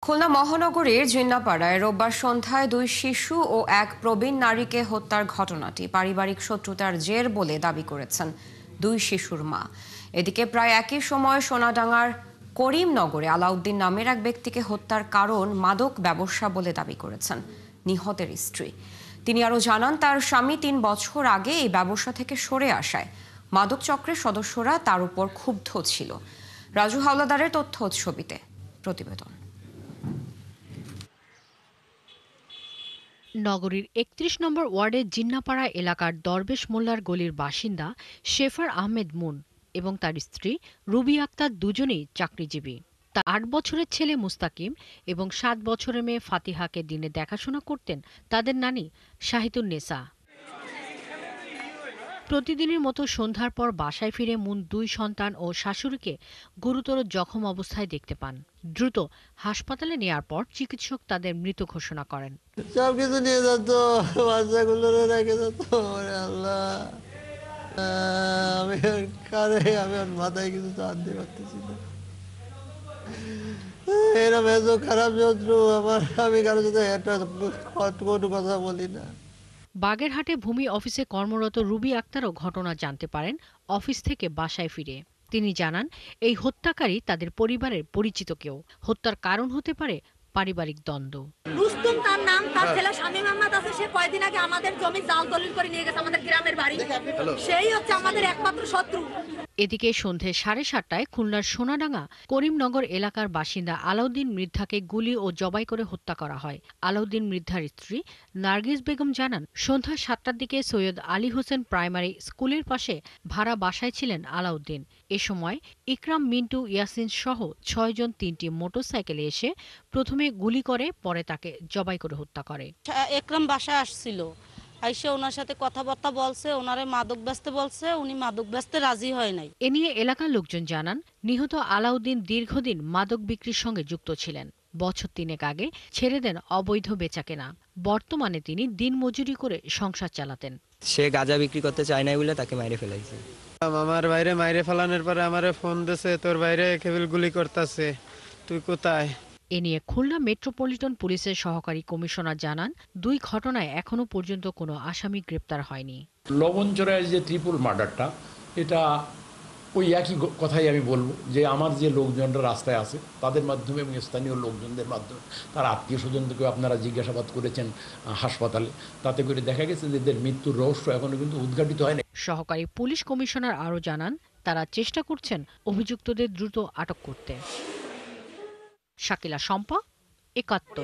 খুলনা মহানগরীর জিন্নাপাড়ায় রোববার সন্ধ্যায় দুই শিশু ও এক প্রবীণ নারীকে হত্যার ঘটনাটি পারিবারিক শত্রুতার জের বলে দাবি করেছেন দুই শিশুর মা। এদিকে প্রায় একই সময় সোনাডাঙ্গার করিমনগরে আলাউদ্দিন নামের এক ব্যক্তিকে হত্যার কারণ মাদক ব্যবসা বলে দাবি করেছেন নিহতের স্ত্রী। তিনি আরও জানান, তার স্বামী ৩ বছর আগে এই ব্যবসা থেকে সরে আসায় মাদক চক্রের সদস্যরা তার উপর ক্ষুব্ধ ছিল। রাজু হাওলাদারের তথ্য ছবিতে প্রতিবেদন। নগরীর ৩১ নম্বর ওয়ার্ডের জিন্নাপাড়া এলাকার দরবেশ মোল্লার গলির বাসিন্দা শেফার আহমেদ মুন এবং তার স্ত্রী রুবি আক্তার দুজনেই চাকরিজীবী। তার ৮ বছরের ছেলে মুস্তাকিম এবং ৭ বছরের মেয়ে ফাতিহাকে দিনে দেখাশোনা করতেন তাদের নানি শাহিদুন্নেসা। প্রতিদিনের মতো সন্ধ্যার পর বাসায় ফিরে মুন দুই সন্তান ও শাশুড়িকে গুরুতর জখম অবস্থায় দেখতে পান। দ্রুত হাসপাতালে নেয়ার পর চিকিৎসক তাদের মৃত ঘোষণা করেন। সবকিছু নিয়ে যেত, বাচ্চাগুলো রেখে যেত। আল্লাহ, আমি ওর মাথায় কিছু আনতে পারতেছি না। এরকম এত খারাপ শত্রু আমার, আমি কারোর সাথে কোনো কথা বলি না। বাগেরহাটে ভূমি অফিসে কর্মরত রুবি আক্তারও ঘটনা জানতে পারেন অফিস থেকে বাসায় ফিরে। তিনি জানান, এই হত্যাকারী তাদের পরিবারের পরিচিত কেউ। হত্যার কারণ হতে পারে পারিবারিক দ্বন্দ্ব। রুস্তম তার নাম, তার ছেলে শামীম আহমদ আছে, সে কয়েকদিন আগে আমাদের জমি জাল দলিল করে নিয়ে গেছে আমাদের গ্রামের বাড়ি। সেই হচ্ছে আমাদের একমাত্র শত্রু। এদিকে সন্ধে 7:30টায় খুলনার সোনাডাঙ্গা করিমনগর এলাকার বাসিন্দা আলাউদ্দিন মৃদ্ধাকে গুলি ও জবাই করে হত্যা করা হয়। আলাউদ্দিন মৃদ্ধার স্ত্রী নার্গিস বেগম জানান, সন্ধ্যা 7টার দিকে সৈয়দ আলী হোসেন প্রাইমারি স্কুলের পাশে ভাড়া বাসায় ছিলেন আলাউদ্দিন। এ সময় ইকরাম, মিন্টু, ইয়াসিন সহ 6 জন 3টি মোটরসাইকেলে এসে প্রথমে গুলি করে, পরে তাকে জবাই করে হত্যা করে। একরাম বাসায় আসছিল, আইসে ওনার সাথে কথাবার্তা বলছে, ওনারে মাদক বেচতে বলছে, উনি মাদক বেচতে রাজি হয় নাই। এ নিয়ে এলাকার লোকজন জানান, নিহত আলাউদ্দিন দীর্ঘদিন মাদক বিক্রির সঙ্গে যুক্ত ছিলেন। বছর 3 আগে ছেড়ে দেন অবৈধ বেচাকেনা। বর্তমানে তিনি দিনমজুরি করে সংসার চালাতেন। সে গাঁজা বিক্রি করতে চায় নাই বলে তাকে মাইরে ফেলাইছে। আমার বাইরে মাইরে ফেলানোর পরে আমারে ফোন দিছে, তোর বাইরে কেবল গুলি করতেছে, তুই কোথায়? এ নিয়ে খুলনা মেট্রোপলিটন পুলিশের সহকারী কমিশনার জানান, 2 ঘটনায় এখনো পর্যন্ত কোনো আসামি গ্রেপ্তার হয়নি। লবণচড়ায় যে ট্রিপল মার্ডারটা, এটা ওই একই কথাই আমি বলবো যে আমার যে লোকজনরা রাস্তায় আছে তাদের মাধ্যমে এবং স্থানীয় লোকজনদের মাধ্যমে, তার আত্মীয় স্বজনদেরকে আপনারা জিজ্ঞাসাবাদ করেছেন হাসপাতালে, তাতে করে দেখা গেছে যে এদের মৃত্যুর রহস্য এখনো কিন্তু উদ্ঘাটিত হয়নি। সহকারী পুলিশ কমিশনার আরও জানান, তারা চেষ্টা করছেন অভিযুক্তদের দ্রুত আটক করতে। শাকিলা শম্পা, ৭১।